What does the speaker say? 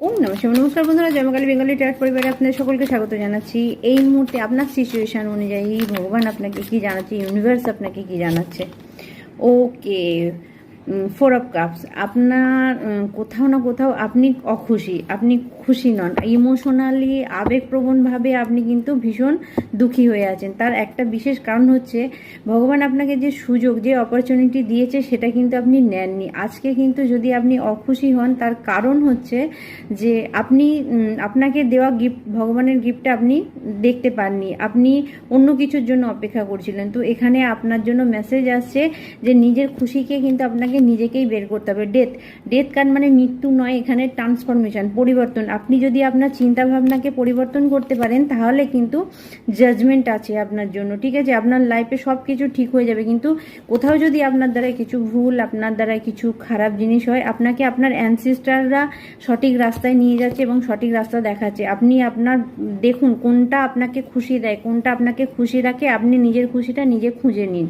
ওম নমস্কার নমস্কার বন্ধুরা, জয়মাকালী বেঙ্গলি ট্যারট পরিবারে আপনাদের সকলকে স্বাগত জানাচ্ছি। এই মুহূর্তে আপনার সিচুয়েশান অনুযায়ী ভগবান আপনাকে কি জানাচ্ছে, ইউনিভার্স আপনাকে কি জানাচ্ছে। ওকে, 4 of Cups। আপনার কোথাও না কোথাও আপনি অখুশি, আপনি খুশি নন, ইমোশনালি আবেগপ্রবণভাবে আপনি কিন্তু ভীষণ দুঃখী হয়ে আছেন। তার একটা বিশেষ কারণ হচ্ছে ভগবান আপনাকে যে সুযোগ, যে অপরচুনিটি দিয়েছে সেটা কিন্তু আপনি নেননি। আজকে কিন্তু যদি আপনি অখুশি হন, তার কারণ হচ্ছে যে আপনি আপনাকে দেওয়া গিফট, ভগবানের গিফটটা আপনি দেখতে পাননি, আপনি অন্য কিছুর জন্য অপেক্ষা করছিলেন। তো এখানে আপনার জন্য মেসেজ আসছে যে নিজের খুশিকে কিন্তু আপনাকে নিজেকেই বের করতে হবে। ডেথ কার্ড মানে মৃত্যু নয়, এখানে ট্রান্সফরমেশন, পরিবর্তন। আপনি যদি আপনার চিন্তা ভাবনাকে পরিবর্তন করতে পারেন তাহলে কিন্তু জাজমেন্ট আছে আপনার জন্য, ঠিক আছে? আপনার লাইফে সব কিছু ঠিক হয়ে যাবে। কিন্তু কোথাও যদি আপনার দ্বারা কিছু ভুল, আপনার দ্বারা কিছু খারাপ জিনিস হয়, আপনাকে আপনার অ্যানসিস্টাররা সঠিক রাস্তায় নিয়ে যাচ্ছে এবং সঠিক রাস্তা দেখাচ্ছে। আপনি আপনার দেখুন কোনটা আপনাকে খুশি দেয়, কোনটা আপনাকে খুশি রাখে, আপনি নিজের খুশিটা নিজে খুঁজে নিন।